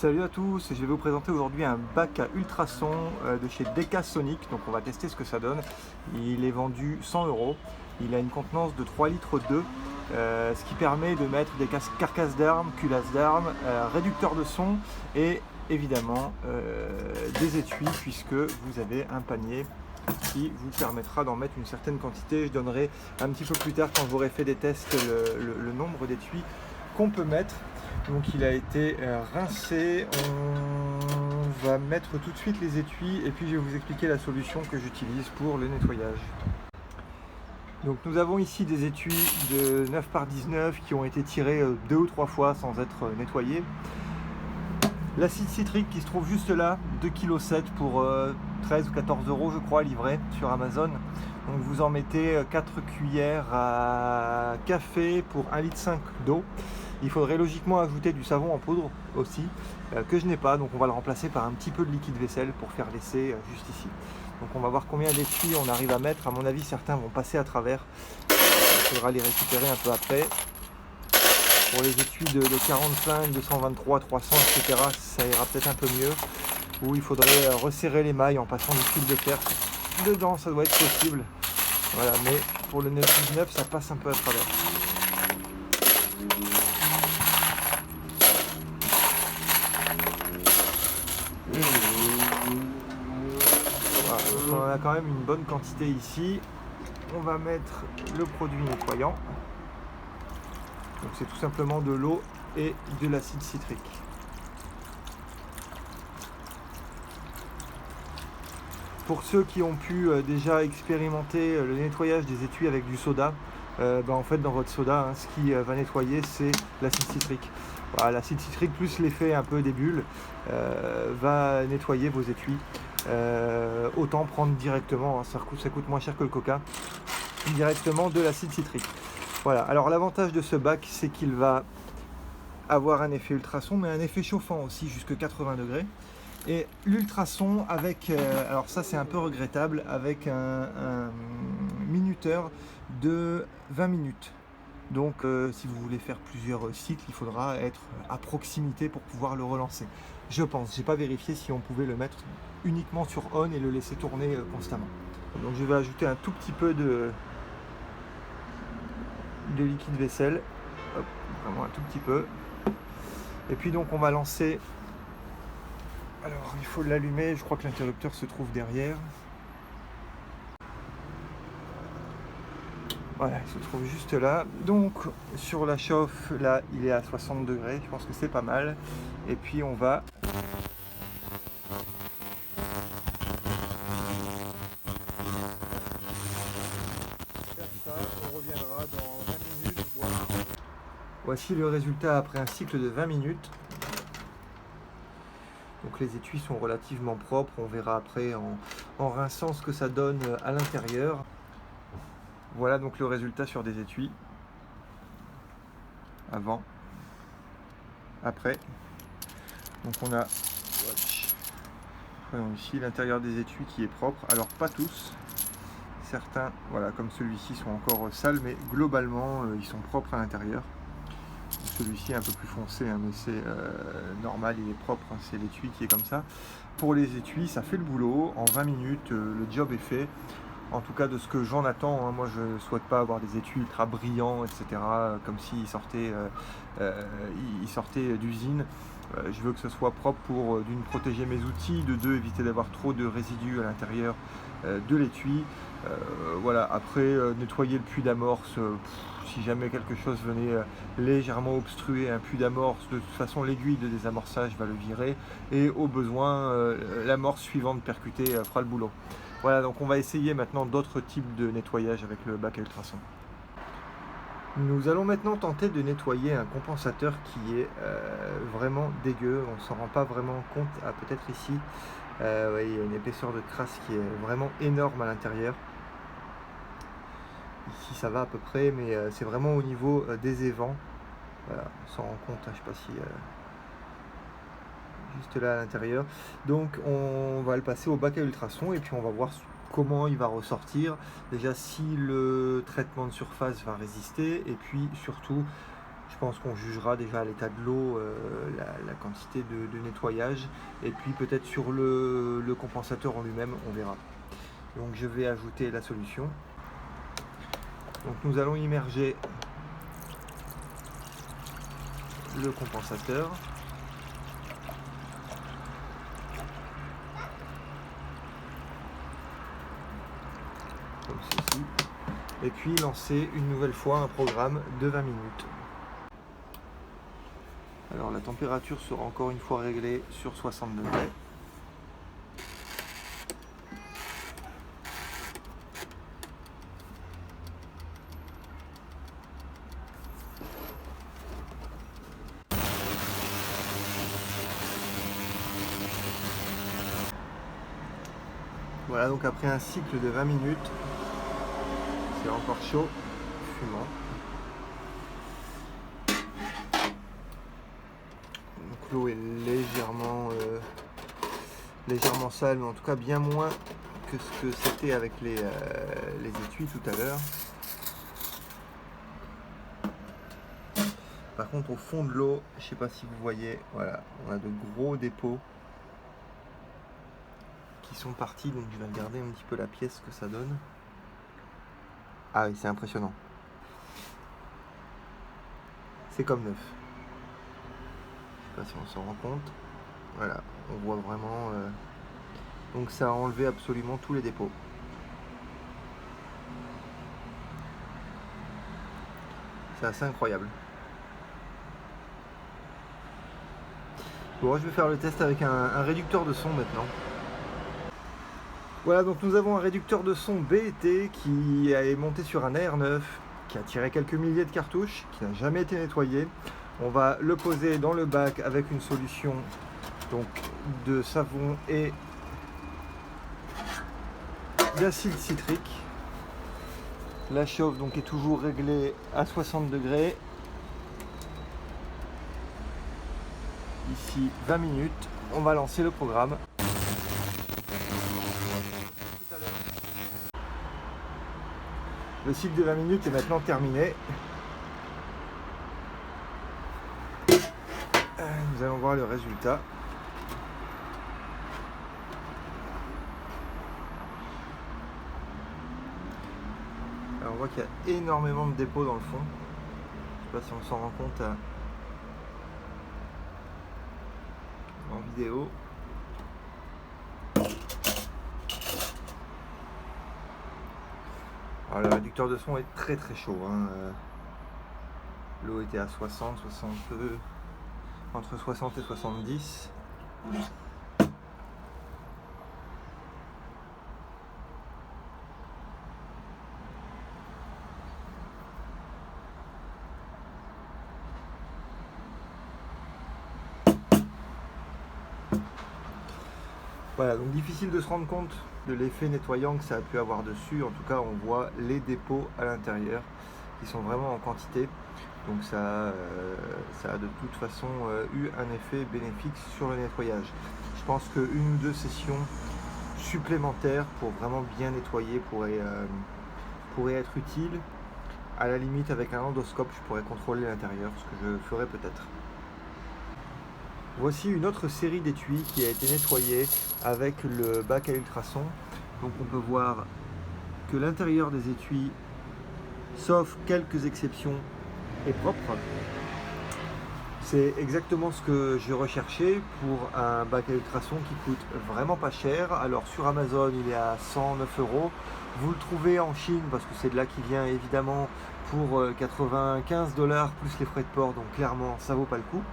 Salut à tous, je vais vous présenter aujourd'hui un bac à ultrasons de chez Decasonic. Donc on va tester ce que ça donne. Il est vendu 100 €. Il a une contenance de 3 litres d'eau, ce qui permet de mettre des carcasses d'armes, culasses d'armes, réducteurs de son et évidemment des étuis, puisque vous avez un panier qui vous permettra d'en mettre une certaine quantité. Je donnerai un petit peu plus tard, quand j'aurai fait des tests, le nombre d'étuis qu'on peut mettre. Donc il a été rincé. On va mettre tout de suite les étuis et puis je vais vous expliquer la solution que j'utilise pour le nettoyage. Donc nous avons ici des étuis de 9 par 19 qui ont été tirés 2 ou 3 fois sans être nettoyés. L'acide citrique qui se trouve juste là, 2,7 kg pour 13 ou 14 € je crois, livré sur Amazon. Donc vous en mettez 4 cuillères à café pour 1,5 litre d'eau. Il faudrait logiquement ajouter du savon en poudre aussi, que je n'ai pas, donc on va le remplacer par un petit peu de liquide vaisselle pour faire l'essai juste ici. Donc on va voir combien d'étuis on arrive à mettre. À mon avis, certains vont passer à travers. Il faudra les récupérer un peu après. Pour les étuis de 45, 223, 300, etc., ça ira peut-être un peu mieux. Ou il faudrait resserrer les mailles en passant du fil de fer dedans, ça doit être possible. Voilà, mais pour le 9,19, ça passe un peu à travers. Voilà, on en a quand même une bonne quantité ici. On va mettre le produit nettoyant. Donc c'est tout simplement de l'eau et de l'acide citrique. Pour ceux qui ont pu déjà expérimenter le nettoyage des étuis avec du soda, en fait dans votre soda, ce qui va nettoyer, c'est l'acide citrique. Voilà, l'acide citrique plus l'effet un peu des bulles va nettoyer vos étuis. Autant prendre directement, ça coûte moins cher que le coca, directement de l'acide citrique. Voilà, alors l'avantage de ce bac, c'est qu'il va avoir un effet ultrason, mais un effet chauffant aussi, jusqu'à 80 degrés. Et l'ultrason avec, alors ça c'est un peu regrettable, avec un minuteur de 20 minutes. Donc si vous voulez faire plusieurs cycles, il faudra être à proximité pour pouvoir le relancer. Je pense, j'ai pas vérifié si on pouvait le mettre uniquement sur on et le laisser tourner constamment. Donc je vais ajouter un tout petit peu de liquide vaisselle, hop, vraiment un tout petit peu. Et puis donc on va lancer. Alors il faut l'allumer, je crois que l'interrupteur se trouve derrière. Voilà, il se trouve juste là. Donc sur la chauffe, là il est à 60 degrés, je pense que c'est pas mal. Et puis on va faire ça, on reviendra dans 20 minutes. Voici le résultat après un cycle de 20 minutes. Donc les étuis sont relativement propres, on verra après en rinçant ce que ça donne à l'intérieur. Voilà donc le résultat sur des étuis. Avant, après. Donc on a, voyons ici, l'intérieur des étuis qui est propre. Alors pas tous, certains, voilà, comme celui-ci sont encore sales, mais globalement ils sont propres à l'intérieur. Celui-ci est un peu plus foncé, mais c'est normal, il est propre, c'est l'étui qui est comme ça. Pour les étuis, ça fait le boulot. En 20 minutes, le job est fait. En tout cas, de ce que j'en attends, moi je ne souhaite pas avoir des étuis ultra brillants, etc., comme s'ils sortaient d'usine. Je veux que ce soit propre pour, d'une, protéger mes outils, de deux, éviter d'avoir trop de résidus à l'intérieur de l'étui. Voilà, après, nettoyer le puits d'amorce, si jamais quelque chose venait légèrement obstruer un puits d'amorce, de toute façon l'aiguille de désamorçage va le virer, et au besoin, l'amorce suivante percutée fera le boulot. Voilà, donc on va essayer maintenant d'autres types de nettoyage avec le bac à ultrasons. Nous allons maintenant tenter de nettoyer un compensateur qui est vraiment dégueu. On ne s'en rend pas vraiment compte, peut-être ici. Ouais, il y a une épaisseur de crasse qui est vraiment énorme à l'intérieur. Ici ça va à peu près, mais c'est vraiment au niveau des évents. Voilà, on s'en rend compte, je ne sais pas si... juste là à l'intérieur. Donc on va le passer au bac à ultrasons et puis on va voir comment il va ressortir. Déjà si le traitement de surface va résister, et puis surtout je pense qu'on jugera déjà à l'état de l'eau la quantité de nettoyage. Et puis peut-être sur le compensateur en lui-même, on verra. Donc je vais ajouter la solution. Donc nous allons immerger le compensateur. Comme ceci. Et puis lancer une nouvelle fois un programme de 20 minutes. Alors la température sera encore une fois réglée sur 60 degrés. Voilà, donc après un cycle de 20 minutes, c'est encore chaud, fumant. Donc l'eau est légèrement sale, mais en tout cas bien moins que ce que c'était avec les étuis tout à l'heure. Par contre, au fond de l'eau, je ne sais pas si vous voyez, voilà, on a de gros dépôts qui sont partis, donc je vais regarder un petit peu la pièce que ça donne. Ah oui, c'est impressionnant. C'est comme neuf. Je ne sais pas si on s'en rend compte. Voilà, on voit vraiment. Donc ça a enlevé absolument tous les dépôts. C'est assez incroyable. Bon, je vais faire le test avec un réducteur de son maintenant. Voilà, donc nous avons un réducteur de son BET qui est monté sur un AR9, qui a tiré quelques milliers de cartouches, qui n'a jamais été nettoyé. On va le poser dans le bac avec une solution donc, de savon et d'acide citrique. La chauffe donc est toujours réglée à 60 degrés. Ici 20 minutes, on va lancer le programme. Le cycle de 20 minutes est maintenant terminé. Nous allons voir le résultat. Alors on voit qu'il y a énormément de dépôts dans le fond. Je ne sais pas si on s'en rend compte en vidéo. Alors, le réducteur de son est très très chaud. L'eau était à 60, entre 60 et 70. Voilà, donc difficile de se rendre compte de l'effet nettoyant que ça a pu avoir dessus. En tout cas, on voit les dépôts à l'intérieur qui sont vraiment en quantité. Donc ça a de toute façon eu un effet bénéfique sur le nettoyage. Je pense qu'une ou deux sessions supplémentaires pour vraiment bien nettoyer pourrait être utile. À la limite, avec un endoscope, je pourrais contrôler l'intérieur, ce que je ferai peut-être. Voici une autre série d'étuis qui a été nettoyée avec le bac à ultrasons. Donc on peut voir que l'intérieur des étuis, sauf quelques exceptions, est propre. C'est exactement ce que je recherchais pour un bac à ultrasons qui coûte vraiment pas cher. Alors sur Amazon il est à 109 €. Vous le trouvez en Chine parce que c'est de là qu'il vient évidemment pour 95 $ plus les frais de port. Donc clairement ça vaut pas le coup.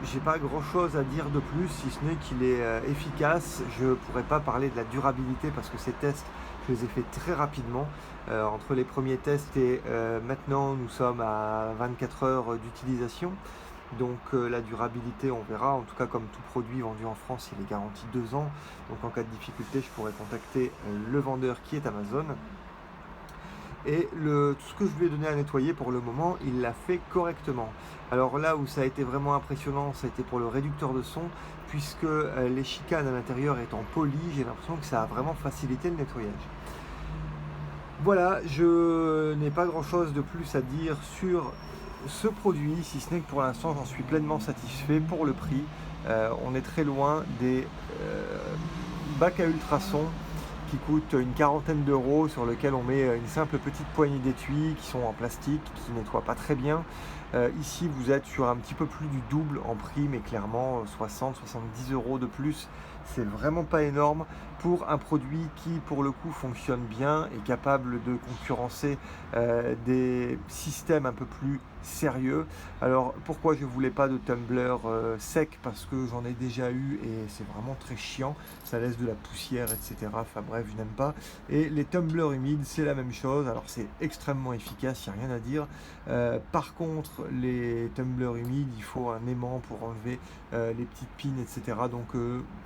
J'ai pas grand chose à dire de plus si ce n'est qu'il est efficace. Je pourrais pas parler de la durabilité parce que ces tests je les ai fait très rapidement. Entre les premiers tests et maintenant nous sommes à 24 heures d'utilisation. Donc la durabilité on verra. En tout cas comme tout produit vendu en France il est garanti 2 ans. Donc en cas de difficulté je pourrais contacter le vendeur qui est Amazon. Et tout ce que je lui ai donné à nettoyer pour le moment, il l'a fait correctement. Alors là où ça a été vraiment impressionnant, ça a été pour le réducteur de son, puisque les chicanes à l'intérieur étant polies, j'ai l'impression que ça a vraiment facilité le nettoyage. Voilà, je n'ai pas grand chose de plus à dire sur ce produit, si ce n'est que pour l'instant j'en suis pleinement satisfait pour le prix. On est très loin des bacs à ultrasons qui coûtent une quarantaine d'euros, sur lequel on met une simple petite poignée d'étuis qui sont en plastique, qui nettoient pas très bien. Ici vous êtes sur un petit peu plus du double en prix, mais clairement 60-70 euros de plus, c'est vraiment pas énorme pour un produit qui pour le coup fonctionne bien, est capable de concurrencer des systèmes un peu plus sérieux. Alors pourquoi je voulais pas de tumbler sec? Parce que j'en ai déjà eu et c'est vraiment très chiant, ça laisse de la poussière, etc. Enfin bref, je n'aime pas. Et les tumblers humides, c'est la même chose. Alors c'est extrêmement efficace, il n'y a rien à dire. Par contre, les tumblers humides, il faut un aimant pour enlever les petites pines, etc. Donc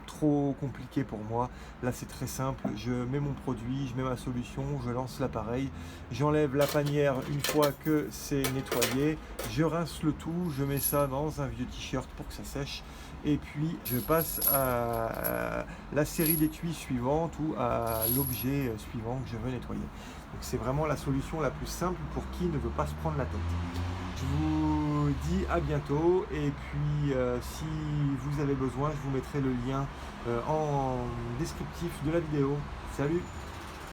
trop compliqué pour moi. Là c'est très simple, je mets mon produit, je mets ma solution, je lance l'appareil, j'enlève la panière une fois que c'est nettoyé, je rince le tout, je mets ça dans un vieux t-shirt pour que ça sèche, et puis je passe à la série d'étuis suivante ou à l'objet suivant que je veux nettoyer. Donc c'est vraiment la solution la plus simple pour qui ne veut pas se prendre la tête. Je vous dis à bientôt, et puis si vous avez besoin, je vous mettrai le lien en descriptif de la vidéo. Salut!